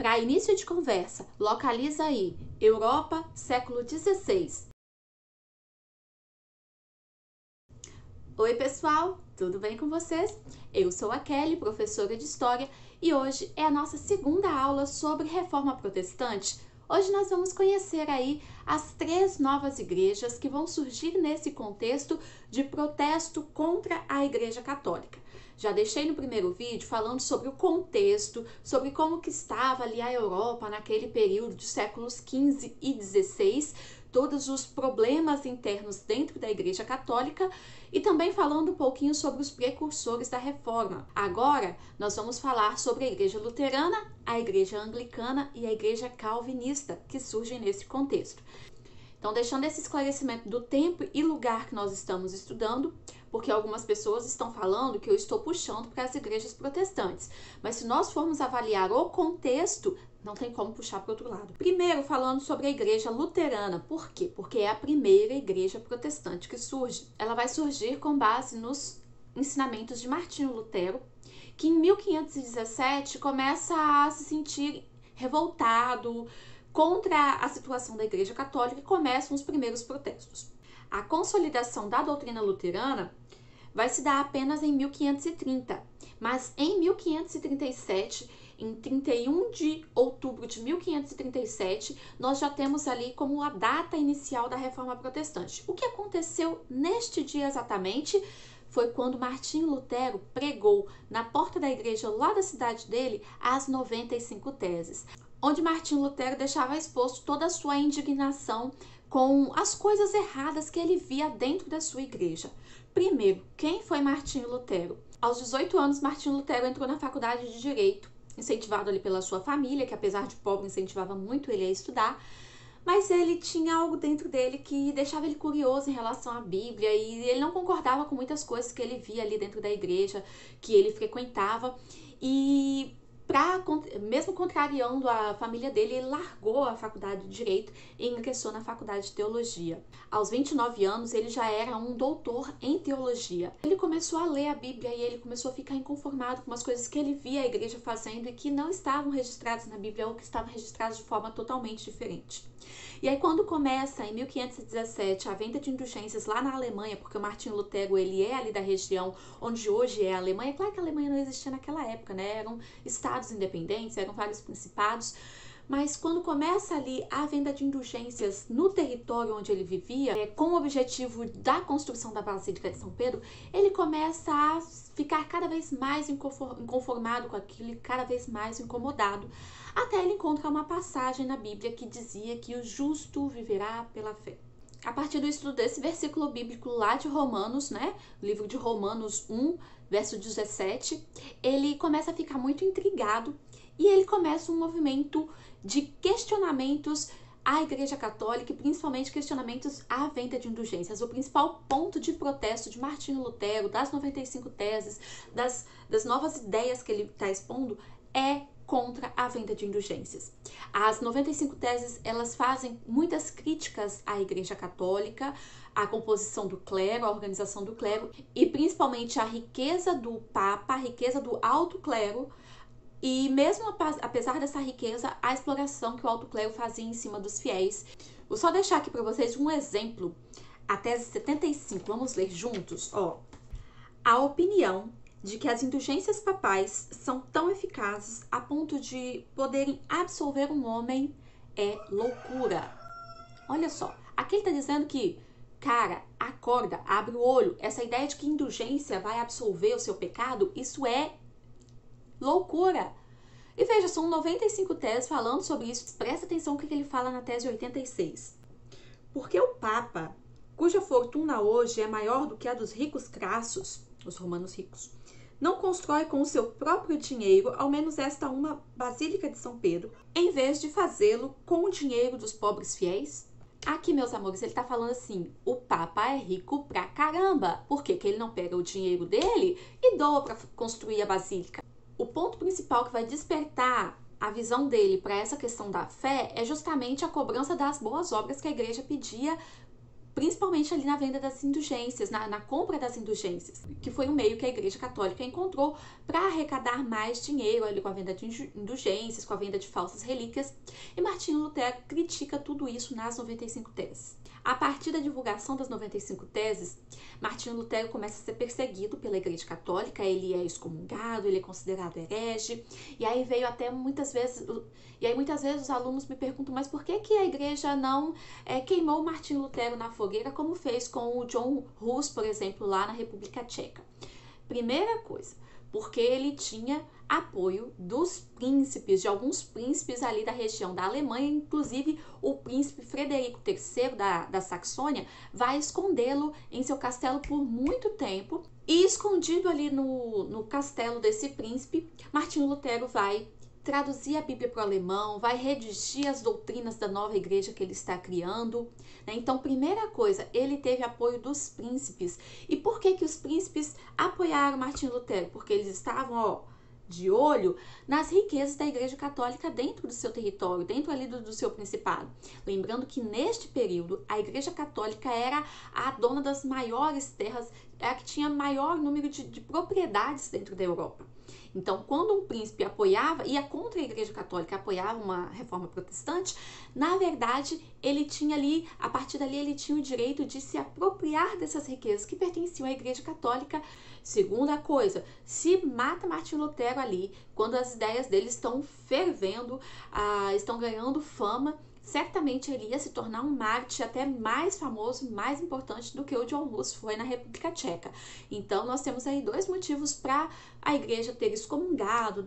Para início de conversa, localiza aí Europa, século XVI. Oi pessoal, tudo bem com vocês? Eu sou a Kelly, professora de História, e hoje é a nossa segunda aula sobre Reforma Protestante. Hoje nós vamos conhecer aí as 3 novas igrejas que vão surgir nesse contexto de protesto contra a Igreja Católica. Já deixei no primeiro vídeo falando sobre o contexto, sobre como que estava ali a Europa naquele período de séculos XV e XVI, todos os problemas internos dentro da Igreja Católica e também falando um pouquinho sobre os precursores da Reforma. Agora, nós vamos falar sobre a Igreja Luterana, a Igreja Anglicana e a Igreja Calvinista, que surgem nesse contexto. Então, deixando esse esclarecimento do tempo e lugar que nós estamos estudando, porque algumas pessoas estão falando que eu estou puxando para as igrejas protestantes. Mas se nós formos avaliar o contexto, não tem como puxar para o outro lado. Primeiro, falando sobre a igreja luterana. Por quê? Porque é a primeira igreja protestante que surge. Ela vai surgir com base nos ensinamentos de Martinho Lutero, que em 1517 começa a se sentir revoltado contra a situação da Igreja Católica e começam os primeiros protestos. A consolidação da doutrina luterana vai se dar apenas em 1530, mas em 1537, em 31 de outubro de 1537, nós já temos ali como a data inicial da Reforma Protestante. O que aconteceu neste dia exatamente foi quando Martinho Lutero pregou na porta da igreja lá da cidade dele as 95 teses, onde Martinho Lutero deixava exposto toda a sua indignação com as coisas erradas que ele via dentro da sua igreja. Primeiro, quem foi Martinho Lutero? Aos 18 anos, Martinho Lutero entrou na faculdade de Direito, incentivado ali pela sua família, que apesar de pobre, incentivava muito ele a estudar, mas ele tinha algo dentro dele que deixava ele curioso em relação à Bíblia e ele não concordava com muitas coisas que ele via ali dentro da igreja que ele frequentava e mesmo contrariando a família dele, ele largou a faculdade de Direito e ingressou na faculdade de Teologia. Aos 29 anos, ele já era um doutor em Teologia. Ele começou a ler a Bíblia e ele começou a ficar inconformado com as coisas que ele via a igreja fazendo e que não estavam registradas na Bíblia ou que estavam registradas de forma totalmente diferente. E aí quando começa, em 1517, a venda de indulgências lá na Alemanha, porque o Martinho Lutero, ele é ali da região onde hoje é a Alemanha, claro que a Alemanha não existia naquela época, né? Eram estados independentes, eram vários principados, mas quando começa ali a venda de indulgências no território onde ele vivia, com o objetivo da construção da Basílica de São Pedro, ele começa a ficar cada vez mais inconformado com aquilo e cada vez mais incomodado, até ele encontrar uma passagem na Bíblia que dizia que o justo viverá pela fé. A partir do estudo desse versículo bíblico lá de Romanos, né, livro de Romanos 1, verso 17, ele começa a ficar muito intrigado e ele começa um movimento de questionamentos à Igreja Católica e principalmente questionamentos à venda de indulgências. O principal ponto de protesto de Martinho Lutero, das 95 teses, das novas ideias que ele está expondo, é contra a venda de indulgências. As 95 teses, elas fazem muitas críticas à Igreja Católica, à composição do clero, à organização do clero e principalmente à riqueza do Papa, a riqueza do alto clero e mesmo apesar dessa riqueza, a exploração que o alto clero fazia em cima dos fiéis. Vou só deixar aqui para vocês um exemplo, a tese 75, vamos ler juntos? A opinião de que as indulgências papais são tão eficazes a ponto de poderem absolver um homem é loucura. Olha só, aqui ele está dizendo que, cara, acorda, abre o olho, essa ideia de que indulgência vai absolver o seu pecado, isso é loucura. E veja, são 95 teses falando sobre isso. Presta atenção no que ele fala na tese 86. Porque o Papa, cuja fortuna hoje é maior do que a dos ricos crassos, os romanos ricos, não constrói com o seu próprio dinheiro, ao menos esta uma Basílica de São Pedro, em vez de fazê-lo com o dinheiro dos pobres fiéis? Aqui, meus amores, ele tá falando assim, o Papa é rico pra caramba. Por que ele não pega o dinheiro dele e doa pra construir a Basílica? O ponto principal que vai despertar a visão dele para essa questão da fé é justamente a cobrança das boas obras que a igreja pedia principalmente ali na venda das indulgências, na compra das indulgências, que foi um meio que a Igreja Católica encontrou para arrecadar mais dinheiro ali com a venda de indulgências, com a venda de falsas relíquias, e Martinho Lutero critica tudo isso nas 95 teses. A partir da divulgação das 95 teses, Martinho Lutero começa a ser perseguido pela Igreja Católica, ele é excomungado, ele é considerado herege, e aí veio até muitas vezes os alunos me perguntam, mas por que a Igreja não queimou Martinho Lutero na fogueira, como fez com o John Hus, por exemplo, lá na República Tcheca? Primeira coisa, porque ele tinha apoio dos príncipes, de alguns príncipes ali da região da Alemanha, inclusive o príncipe Frederico III da Saxônia vai escondê-lo em seu castelo por muito tempo, e escondido ali no castelo desse príncipe, Martinho Lutero vai traduzir a Bíblia para o alemão, vai redigir as doutrinas da nova igreja que ele está criando, né? Então, primeira coisa, ele teve apoio dos príncipes. E por que os príncipes apoiaram Martinho Lutero? Porque eles estavam, de olho nas riquezas da Igreja Católica dentro do seu território, dentro ali do seu principado. Lembrando que neste período a Igreja Católica era a dona das maiores terras, a que tinha maior número de propriedades dentro da Europa. Então, quando um príncipe ia contra a Igreja Católica, apoiava uma reforma protestante, na verdade, ele tinha ali, a partir dali, ele tinha o direito de se apropriar dessas riquezas que pertenciam à Igreja Católica. Segunda coisa, se mata Martinho Lutero ali, quando as ideias dele estão fervendo, estão ganhando fama, certamente ele ia se tornar um mártir até mais famoso, mais importante do que o John Hus foi na República Tcheca. Então, nós temos aí dois motivos para a igreja ter excomungado,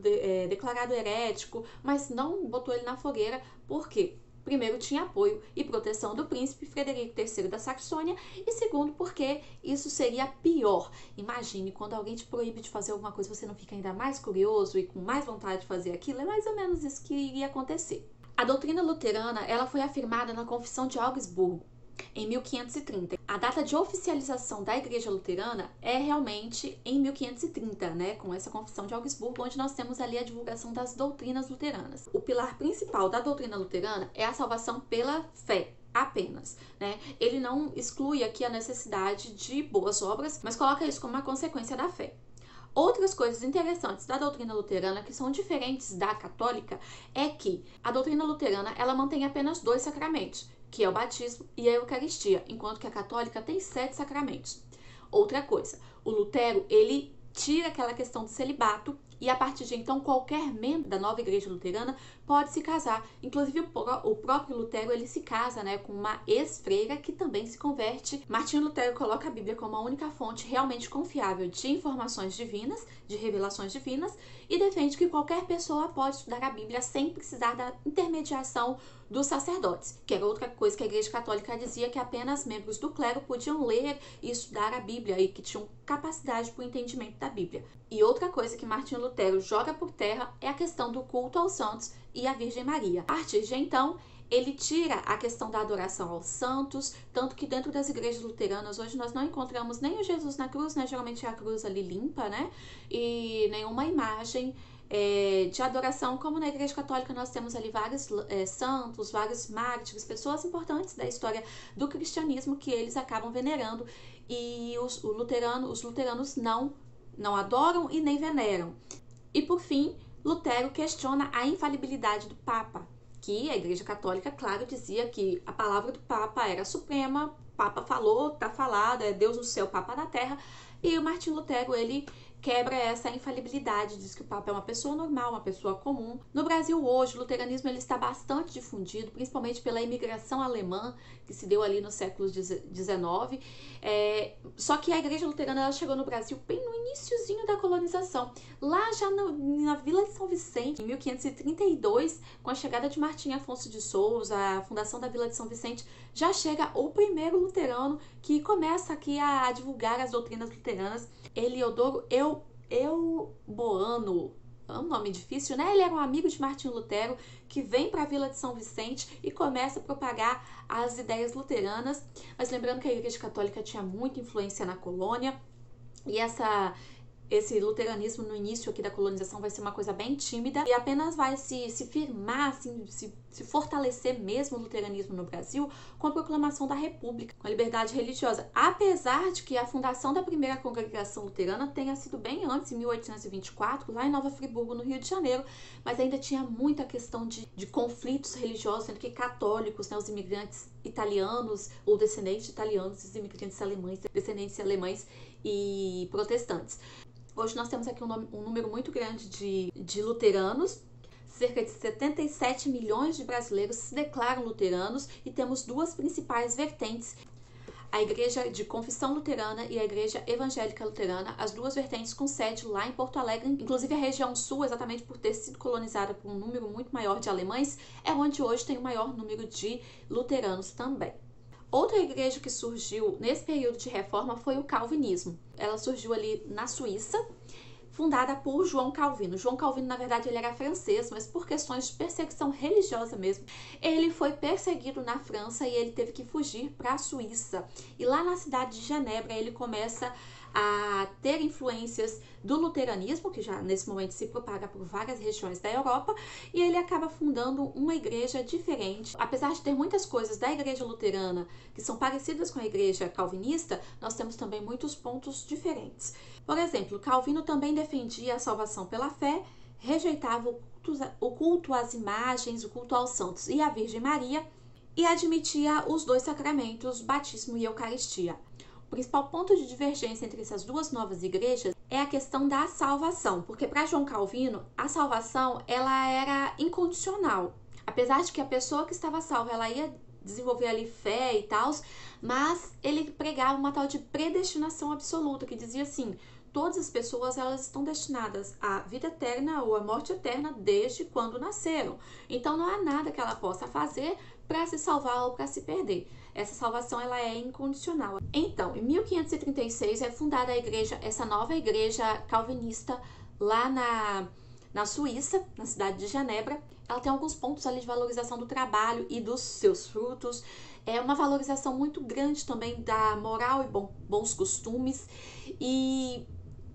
declarado herético, mas não botou ele na fogueira. Por quê? Primeiro, tinha apoio e proteção do príncipe Frederico III da Saxônia, e segundo, porque isso seria pior. Imagine, quando alguém te proíbe de fazer alguma coisa, você não fica ainda mais curioso e com mais vontade de fazer aquilo? É mais ou menos isso que iria acontecer. A doutrina luterana, ela foi afirmada na Confissão de Augsburgo, em 1530. A data de oficialização da Igreja Luterana é realmente em 1530, né, com essa Confissão de Augsburgo, onde nós temos ali a divulgação das doutrinas luteranas. O pilar principal da doutrina luterana é a salvação pela fé, apenas, né? Ele não exclui aqui a necessidade de boas obras, mas coloca isso como uma consequência da fé. Outras coisas interessantes da doutrina luterana, que são diferentes da católica, é que a doutrina luterana, ela mantém apenas 2 sacramentos, que é o batismo e a Eucaristia, enquanto que a católica tem 7 sacramentos. Outra coisa, o Lutero, ele tira aquela questão do celibato, e a partir de então qualquer membro da nova igreja luterana pode se casar. Inclusive o próprio Lutero, ele se casa, né, com uma ex-freira que também se converte. Martinho Lutero coloca a Bíblia como a única fonte realmente confiável de informações divinas, de revelações divinas, e defende que qualquer pessoa pode estudar a Bíblia sem precisar da intermediação dos sacerdotes, que era outra coisa que a Igreja Católica dizia, que apenas membros do clero podiam ler e estudar a Bíblia e que tinham capacidade para o entendimento da Bíblia. E outra coisa que Martinho Lutero joga por terra é a questão do culto aos santos e à Virgem Maria. A partir de então, ele tira a questão da adoração aos santos, tanto que dentro das igrejas luteranas hoje nós não encontramos nem o Jesus na cruz, né? Geralmente é a cruz ali limpa, né? E nenhuma imagem de adoração, como na Igreja Católica nós temos ali vários santos, vários mártires, pessoas importantes da história do cristianismo que eles acabam venerando, e os luteranos não adoram e nem veneram. E por fim, Lutero questiona a infalibilidade do Papa, que a Igreja Católica, claro, dizia que a palavra do Papa era suprema, o Papa falou, tá falado, é Deus no céu, Papa na terra, e o Martinho Lutero, ele quebra essa infalibilidade, diz que o Papa é uma pessoa normal, uma pessoa comum. No Brasil hoje, o luteranismo ele está bastante difundido, principalmente pela imigração alemã, que se deu ali no século XIX. Só que a Igreja Luterana ela chegou no Brasil bem no iniciozinho da colonização. Lá já na Vila de São Vicente, em 1532, com a chegada de Martim Afonso de Souza, a fundação da Vila de São Vicente, já chega o primeiro luterano que começa aqui a divulgar as doutrinas luteranas, Eliodoro Euboano. É um nome difícil, né? Ele era um amigo de Martinho Lutero que vem para a Vila de São Vicente e começa a propagar as ideias luteranas. Mas lembrando que a Igreja Católica tinha muita influência na colônia, e esse luteranismo no início aqui da colonização vai ser uma coisa bem tímida e apenas vai se firmar, assim, se fortalecer mesmo o luteranismo no Brasil com a proclamação da República, com a liberdade religiosa. Apesar de que a fundação da primeira congregação luterana tenha sido bem antes, em 1824, lá em Nova Friburgo, no Rio de Janeiro, mas ainda tinha muita questão de conflitos religiosos entre católicos, né, os imigrantes italianos ou descendentes de italianos, os imigrantes alemães, descendentes alemães e protestantes. Hoje nós temos aqui um número muito grande de luteranos, cerca de 77 milhões de brasileiros se declaram luteranos e temos duas principais vertentes, a Igreja de Confissão Luterana e a Igreja Evangélica Luterana, as duas vertentes com sede lá em Porto Alegre. Inclusive a região sul, exatamente por ter sido colonizada por um número muito maior de alemães, é onde hoje tem o maior número de luteranos também. Outra igreja que surgiu nesse período de reforma foi o calvinismo. Ela surgiu ali na Suíça, fundada por João Calvino. João Calvino, na verdade, ele era francês, mas por questões de perseguição religiosa mesmo, ele foi perseguido na França e ele teve que fugir para a Suíça. E lá na cidade de Genebra, ele começa a ter influências do luteranismo, que já nesse momento se propaga por várias regiões da Europa, e ele acaba fundando uma igreja diferente. Apesar de ter muitas coisas da igreja luterana que são parecidas com a igreja calvinista, nós temos também muitos pontos diferentes. Por exemplo, Calvino também defendia a salvação pela fé, rejeitava o culto às imagens, o culto aos santos e à Virgem Maria, e admitia os dois sacramentos, batismo e eucaristia. O principal ponto de divergência entre essas duas novas igrejas é a questão da salvação, porque para João Calvino, a salvação ela era incondicional. Apesar de que a pessoa que estava salva, ela ia desenvolver ali fé e tal, mas ele pregava uma tal de predestinação absoluta, que dizia assim, todas as pessoas elas estão destinadas à vida eterna ou à morte eterna desde quando nasceram. Então não há nada que ela possa fazer para se salvar ou para se perder. Essa salvação ela é incondicional. Então, em 1536 é fundada a igreja, essa nova igreja calvinista lá na Suíça, na cidade de Genebra. Ela tem alguns pontos ali de valorização do trabalho e dos seus frutos. É uma valorização muito grande também da moral e bons costumes. E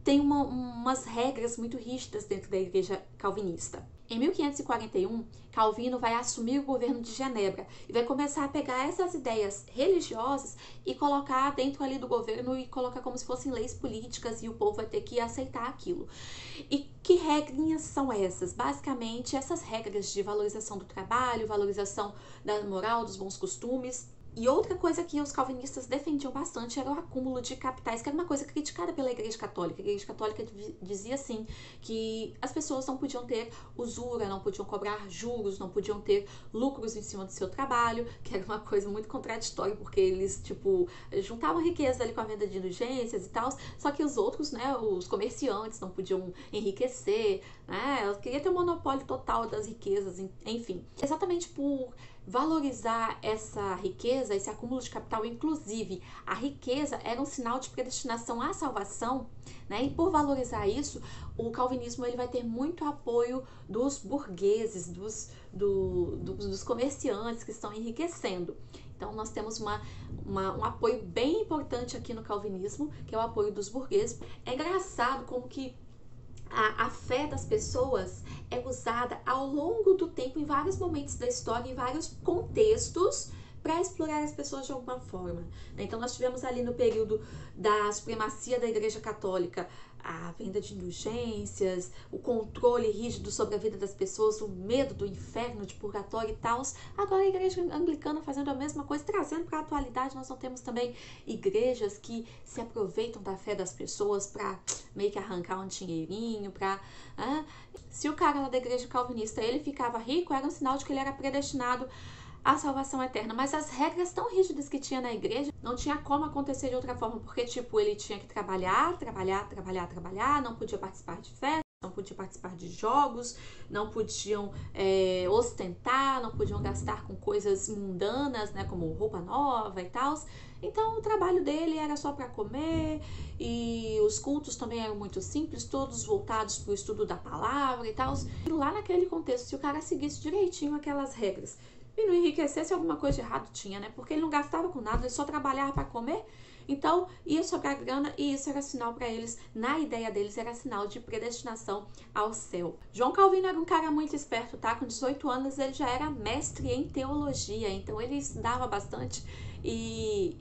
tem umas regras muito rígidas dentro da igreja calvinista. Em 1541, Calvino vai assumir o governo de Genebra e vai começar a pegar essas ideias religiosas e colocar dentro ali do governo e colocar como se fossem leis políticas e o povo vai ter que aceitar aquilo. E que regrinhas são essas? Basicamente, essas regras de valorização do trabalho, valorização da moral, dos bons costumes. E outra coisa que os calvinistas defendiam bastante era o acúmulo de capitais, que era uma coisa criticada pela Igreja Católica. A Igreja Católica dizia assim, que as pessoas não podiam ter usura, não podiam cobrar juros, não podiam ter lucros em cima do seu trabalho, que era uma coisa muito contraditória, porque eles, juntavam riqueza ali com a venda de indulgências e tal, só que os outros, né, os comerciantes não podiam enriquecer, né, ela queria ter um monopólio total das riquezas, enfim. Exatamente por valorizar essa riqueza, esse acúmulo de capital, inclusive a riqueza era um sinal de predestinação à salvação, né? E por valorizar isso, o calvinismo ele vai ter muito apoio dos burgueses, dos comerciantes que estão enriquecendo. Então nós temos um apoio bem importante aqui no calvinismo, que é o apoio dos burgueses. É engraçado como que a fé das pessoas é usada ao longo do tempo, em vários momentos da história, em vários contextos, para explorar as pessoas de alguma forma. Então nós tivemos ali no período da supremacia da Igreja Católica a venda de indulgências, o controle rígido sobre a vida das pessoas, o medo do inferno, de purgatório e tal. Agora a Igreja Anglicana fazendo a mesma coisa, trazendo para a atualidade. Nós não temos também igrejas que se aproveitam da fé das pessoas para meio que arrancar um dinheirinho, se o cara lá da Igreja Calvinista ele ficava rico, era um sinal de que ele era predestinado a salvação eterna, mas as regras tão rígidas que tinha na igreja, não tinha como acontecer de outra forma, porque ele tinha que trabalhar, não podia participar de festas, não podia participar de jogos, não podiam ostentar, não podiam gastar com coisas mundanas, né, como roupa nova e tal. Então o trabalho dele era só para comer e os cultos também eram muito simples, todos voltados para o estudo da palavra e tal. E lá naquele contexto, se o cara seguisse direitinho aquelas regras e não enriquecesse, alguma coisa de errado tinha, né? Porque ele não gastava com nada, ele só trabalhava para comer. Então, ia sobrar grana e isso era sinal para eles, na ideia deles, era sinal de predestinação ao céu. João Calvino era um cara muito esperto, tá? Com 18 anos ele já era mestre em teologia, então ele estudava bastante e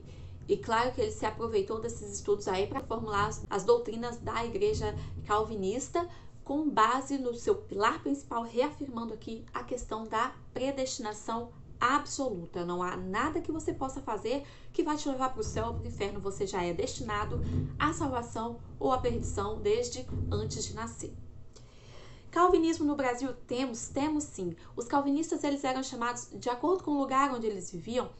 claro que ele se aproveitou desses estudos aí para formular as doutrinas da igreja calvinista, com base no seu pilar principal, reafirmando aqui a questão da predestinação absoluta. Não há nada que você possa fazer que vai te levar para o céu ou para o inferno. Você já é destinado à salvação ou à perdição desde antes de nascer. Calvinismo no Brasil temos sim. Os calvinistas eles eram chamados, de acordo com o lugar onde eles viviam,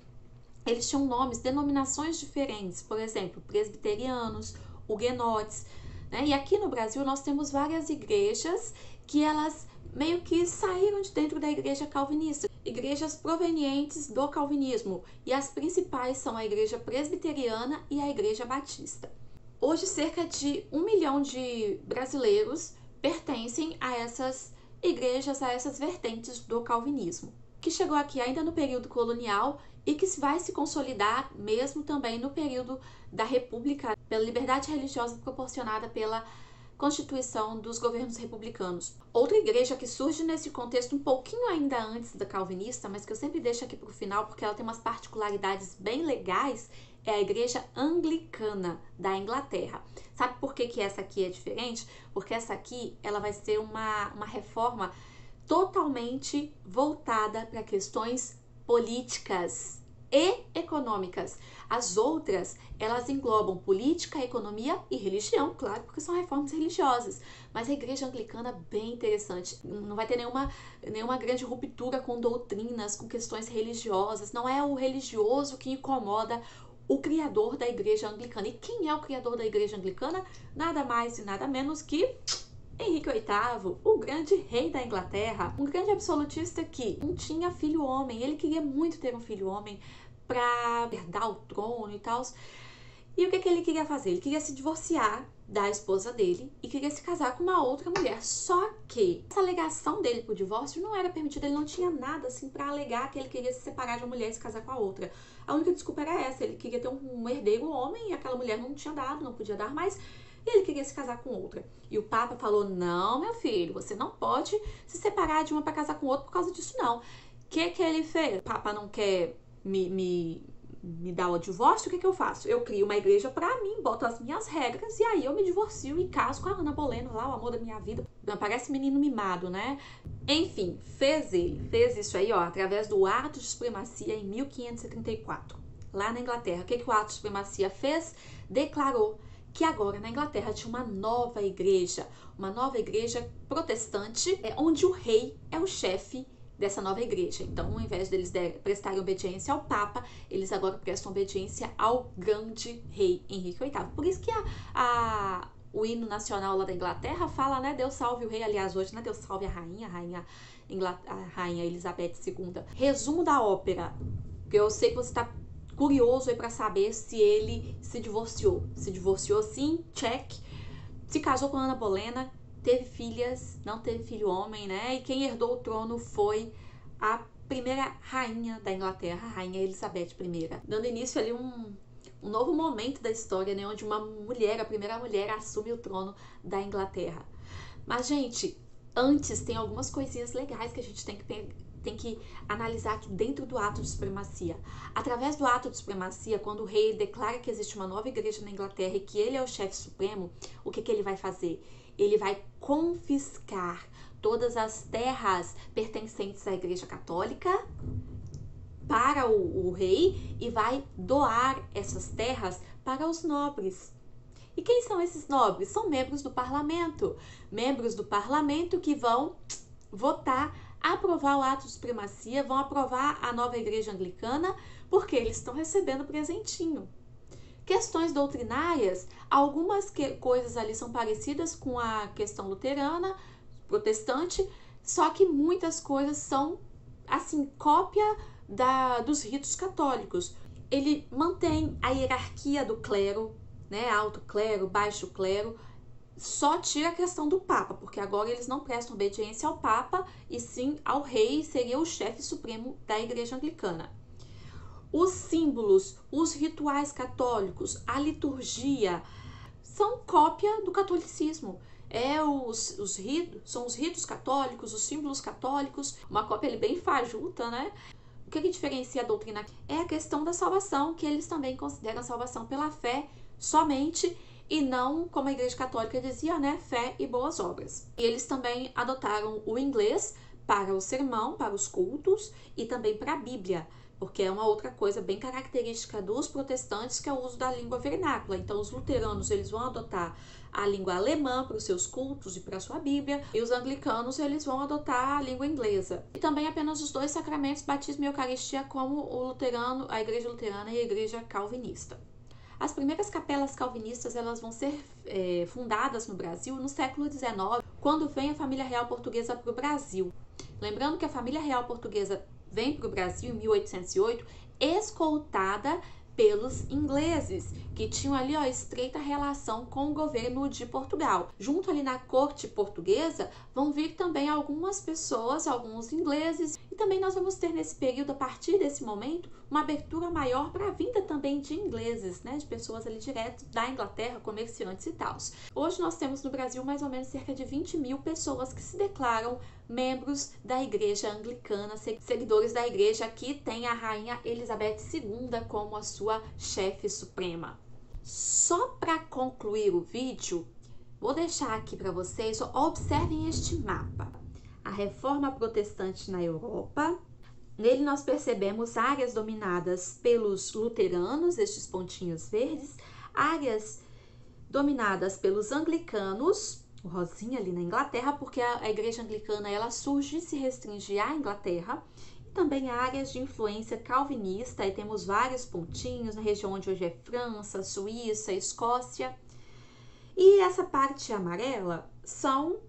eles tinham nomes, denominações diferentes. Por exemplo, presbiterianos, huguenotes, né? E aqui no Brasil nós temos várias igrejas que elas meio que saíram de dentro da igreja calvinista, igrejas provenientes do calvinismo, e as principais são a igreja presbiteriana e a igreja batista. Hoje cerca de 1 milhão de brasileiros pertencem a essas igrejas, a essas vertentes do calvinismo, que chegou aqui ainda no período colonial e que vai se consolidar mesmo também no período da República, pela liberdade religiosa proporcionada pela Constituição dos governos republicanos. Outra igreja que surge nesse contexto um pouquinho ainda antes da calvinista, mas que eu sempre deixo aqui para o final porque ela tem umas particularidades bem legais, é a igreja anglicana da Inglaterra. Sabe por que essa aqui é diferente? Porque essa aqui ela vai ser uma reforma totalmente voltada para questões políticas e econômicas. As outras, elas englobam política, economia e religião, claro, porque são reformas religiosas. Mas a igreja anglicana é bem interessante. Não vai ter nenhuma grande ruptura com doutrinas, com questões religiosas. Não é o religioso que incomoda o criador da igreja anglicana. E quem é o criador da igreja anglicana? Nada mais e nada menos que Henrique VIII, o grande rei da Inglaterra, um grande absolutista que não tinha filho homem. Ele queria muito ter um filho homem para herdar o trono e tal. E o que ele queria fazer? Ele queria se divorciar da esposa dele e queria se casar com uma outra mulher. Só que essa alegação dele pro divórcio não era permitida. Ele não tinha nada assim para alegar que ele queria se separar de uma mulher e se casar com a outra. A única desculpa era essa. Ele queria ter um herdeiro homem e aquela mulher não tinha dado, não podia dar mais. E ele queria se casar com outra. E o Papa falou, não, meu filho, você não pode se separar de uma para casar com outra por causa disso, não. O que ele fez? O Papa não quer me dar o divórcio, o que eu faço? Eu crio uma igreja pra mim, boto as minhas regras e aí eu me divorcio e caso com a Ana Bolena lá, o amor da minha vida. Parece menino mimado, né? Enfim, fez isso aí, ó, através do Ato de Supremacia em 1534, lá na Inglaterra. O que o Ato de Supremacia fez? Declarou que agora na Inglaterra tinha uma nova igreja protestante, onde o rei é o chefe dessa nova igreja. Então, ao invés deles prestarem obediência ao Papa, eles agora prestam obediência ao grande rei Henrique VIII. Por isso que o hino nacional lá da Inglaterra fala, né, Deus salve o rei, aliás, hoje, né, Deus salve a rainha Elizabeth II. Resumo da ópera, porque eu sei que você está curioso aí para saber se ele se divorciou. Se divorciou sim, check. Se casou com Ana Bolena, teve filhas, não teve filho homem, né? E quem herdou o trono foi a primeira rainha da Inglaterra, a rainha Elizabeth I, dando início ali um novo momento da história, né? Onde uma mulher, a primeira mulher, assume o trono da Inglaterra. Mas, gente, antes tem algumas coisinhas legais que a gente tem que analisar aqui dentro do ato de supremacia. Através do ato de supremacia, quando o rei declara que existe uma nova igreja na Inglaterra e que ele é o chefe supremo, o que ele vai fazer? Ele vai confiscar todas as terras pertencentes à igreja católica para o rei e vai doar essas terras para os nobres. E quem são esses nobres? São membros do parlamento que vão votar, aprovar o ato de supremacia, vão aprovar a nova igreja anglicana, porque eles estão recebendo presentinho. Questões doutrinárias, algumas coisas ali são parecidas com a questão luterana, protestante, só que muitas coisas são, assim, cópia dos ritos católicos. Ele mantém a hierarquia do clero, né, alto clero, baixo clero, só tira a questão do Papa, porque agora eles não prestam obediência ao Papa, e sim ao rei, seria o chefe supremo da igreja anglicana. Os símbolos, os rituais católicos, a liturgia, são cópia do catolicismo. São os ritos católicos, os símbolos católicos, uma cópia bem fajuta, né? O que diferencia a doutrina é a questão da salvação, que eles também consideram a salvação pela fé somente e não, como a Igreja Católica dizia, né, fé e boas obras. E eles também adotaram o inglês para o sermão, para os cultos e também para a Bíblia, porque é uma outra coisa bem característica dos protestantes, que é o uso da língua vernácula. Então, os luteranos, eles vão adotar a língua alemã para os seus cultos e para a sua Bíblia, e os anglicanos, eles vão adotar a língua inglesa. E também apenas os dois sacramentos, batismo e eucaristia, como a Igreja Luterana e a Igreja Calvinista. As primeiras capelas calvinistas, elas vão ser fundadas no Brasil no século XIX, quando vem a família real portuguesa para o Brasil. Lembrando que a família real portuguesa vem para o Brasil em 1808, escoltada pelos ingleses, que tinham ali estreita relação com o governo de Portugal. Junto ali na corte portuguesa vão vir também algumas pessoas, alguns ingleses, e também nós vamos ter nesse período, a partir desse momento, uma abertura maior para a vinda também de ingleses, né, de pessoas ali direto da Inglaterra, comerciantes e tal. Hoje nós temos no Brasil mais ou menos cerca de 20.000 pessoas que se declaram membros da Igreja Anglicana, seguidores da igreja, que tem a Rainha Elizabeth II como a sua chefe suprema. Só para concluir o vídeo, vou deixar aqui para vocês, observem este mapa. A Reforma Protestante na Europa. Nele nós percebemos áreas dominadas pelos luteranos, estes pontinhos verdes, áreas dominadas pelos anglicanos, o rosinha ali na Inglaterra, porque a igreja anglicana ela surge e se restringe à Inglaterra, e também áreas de influência calvinista, aí temos vários pontinhos na região onde hoje é França, Suíça, Escócia. E essa parte amarela são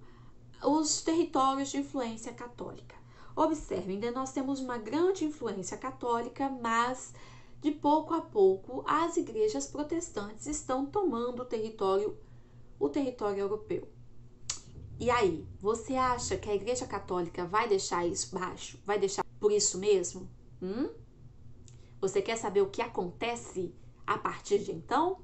os territórios de influência católica. Observem, ainda nós temos uma grande influência católica, mas de pouco a pouco as igrejas protestantes estão tomando o território europeu. E aí, você acha que a Igreja Católica vai deixar isso baixo? Vai deixar por isso mesmo? Você quer saber o que acontece a partir de então?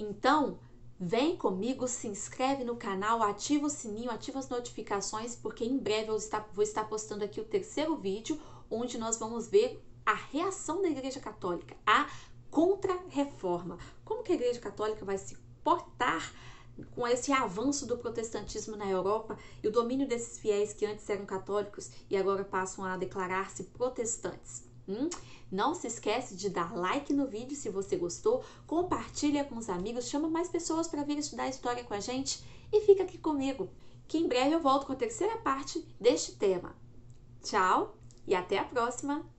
Então, vem comigo, se inscreve no canal, ativa o sininho, ativa as notificações, porque em breve eu vou estar postando aqui o terceiro vídeo, onde nós vamos ver a reação da Igreja Católica, a contra-reforma. Como que a Igreja Católica vai se portar com esse avanço do protestantismo na Europa e o domínio desses fiéis que antes eram católicos e agora passam a declarar-se protestantes. Não se esquece de dar like no vídeo se você gostou, compartilha com os amigos, chama mais pessoas para vir estudar história com a gente e fica aqui comigo, que em breve eu volto com a terceira parte deste tema. Tchau e até a próxima!